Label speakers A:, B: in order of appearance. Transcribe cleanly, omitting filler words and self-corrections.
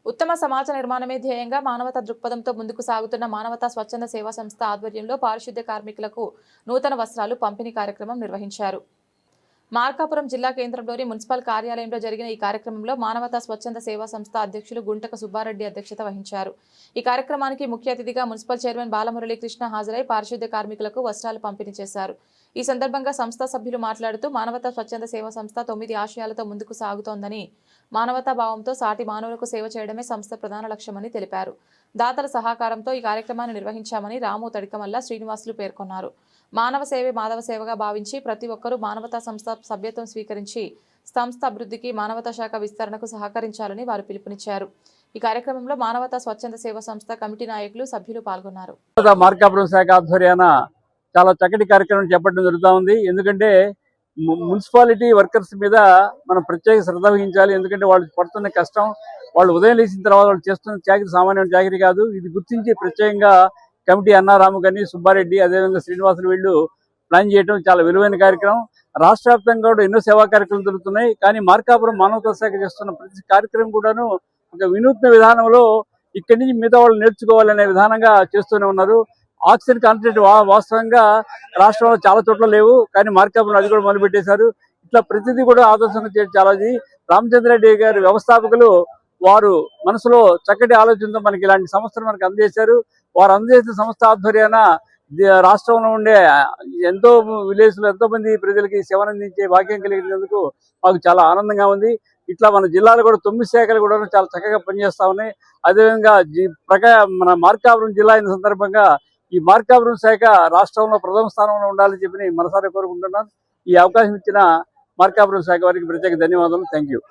A: ఉత్తమ సమాజ నిర్మాణమే ధ్యేయంగా మానవతా దృక్పథంతో ముందుకు సాగుతున్న మానవతా స్వచ్ఛంద సేవా సంస్థ ఆధ్వర్యంలో పారిశుద్ధ్య కార్మికులకు నూతన వస్త్రాలు పంపిణీ కార్యక్రమం నిర్వహించారు. మార్కాపురం జిల్లా కేంద్రంలోని మున్సిపల్ కార్యాలయంలో జరిగిన ఈ కార్యక్రమంలో మానవతా స్వచ్ఛంద సేవా సంస్థ అధ్యక్షులు గుంటక సుబ్బారెడ్డి అధ్యక్షత వహించారు. ఈ కార్యక్రమానికి ముఖ్య అతిథిగా మున్సిపల్ చైర్మన్ బాలమురళీ కృష్ణ హాజరై పారిశుద్ధ్య కార్మికులకు వస్త్రాలు పంపిణీ చేశారు. ఈ సందర్భంగా సంస్థ సభ్యులు మాట్లాడుతూ మానవతా స్వచ్ఛంద సేవా సంస్థ 9 ఆశయాలతో ముందుకు సాగుతోందని, మానవతా భావంతో సాటి మానవులకు సేవ చేయడమే సంస్థ ప్రధాన లక్ష్యమని తెలిపారు. దాతల సహకారంతో ఈ కార్యక్రమాన్ని నిర్వహించామని రాము తడికమల్ల శ్రీనివాసులు పేర్కొన్నారు. మానవ సేవే మాధవ సేవగా భావించి ప్రతి ఒక్కరూ మానవతా సంస్థ సభ్యత్వం స్వీకరించి సంస్థ అభివృద్ధికి మానవతా శాఖ విస్తరణకు సహకరించాలని వారు పిలుపునిచ్చారు. ఈ కార్యక్రమంలో మానవతా స్వచ్ఛంద సేవా సంస్థ కమిటీ నాయకులు, సభ్యులు పాల్గొన్నారు.
B: మార్కాపురం శాఖ ఆధ్వర్యాన చాలా చక్కటి కార్యక్రమం చేపట్టడం జరుగుతూ ఉంది. ఎందుకంటే మున్సిపాలిటీ వర్కర్స్ మీద మనం ప్రత్యేక శ్రద్ధ వహించాలి. ఎందుకంటే వాళ్ళు పడుతున్న కష్టం, వాళ్ళు ఉదయం లేచిన తర్వాత వాళ్ళు చేస్తున్న చాకరీ సామాన్యమైన చాకరీ కాదు. ఇది గుర్తించి ప్రత్యేకంగా కమిటీ అన్నారాము కానీ, సుబ్బారెడ్డి, అదేవిధంగా శ్రీనివాసులు వీళ్ళు ప్లాన్ చేయడం చాలా విలువైన కార్యక్రమం. రాష్ట్ర వ్యాప్తంగా కూడా ఎన్నో సేవా కార్యక్రమాలు జరుగుతున్నాయి. కానీ మార్కాపురం మానవతా శాఖ చేస్తున్న ప్రతి కార్యక్రమం కూడాను ఒక వినూత్న విధానంలో ఇక్కడి నుంచి మిగతా వాళ్ళు నేర్చుకోవాలనే విధానంగా చేస్తూనే ఉన్నారు. ఆక్సిజన్ కాన్సన్ట్రేట్ వాస్తవంగా రాష్ట్రంలో చాలా చోట్ల లేవు, కానీ మార్కాపురం అది కూడా మొదలుపెట్టేశారు. ఇట్లా ప్రతిదీ కూడా ఆదర్శంగా చేయడం చాలా. రామచంద్రారెడ్డి గారి వ్యవస్థాపకులు వారు మనసులో చక్కటి ఆలోచనతో మనకి ఇలాంటి సంస్థలు మనకు అందజేశారు. వారు అందజేసిన సంస్థ ఆధ్వర్యాన రాష్ట్రంలో ఉండే ఎంతో విలేజ్లో ఎంతో మంది ప్రజలకి సేవనందించే భాగ్యం కలిగినందుకు మాకు చాలా ఆనందంగా ఉంది. ఇట్లా మన జిల్లాలో కూడా 9 శాఖలు కూడా చాలా చక్కగా పనిచేస్తా ఉన్నాయి. అదేవిధంగా మన మార్కాపురం జిల్లా అయిన సందర్భంగా ఈ మార్కాపురం శాఖ రాష్ట్రంలో ప్రథమ స్థానంలో ఉండాలని చెప్పి మనసారా కోరుకుంటున్నాను. ఈ అవకాశం ఇచ్చిన మార్కాపురం శాఖ వారికి ప్రత్యేక ధన్యవాదాలు. Thank you.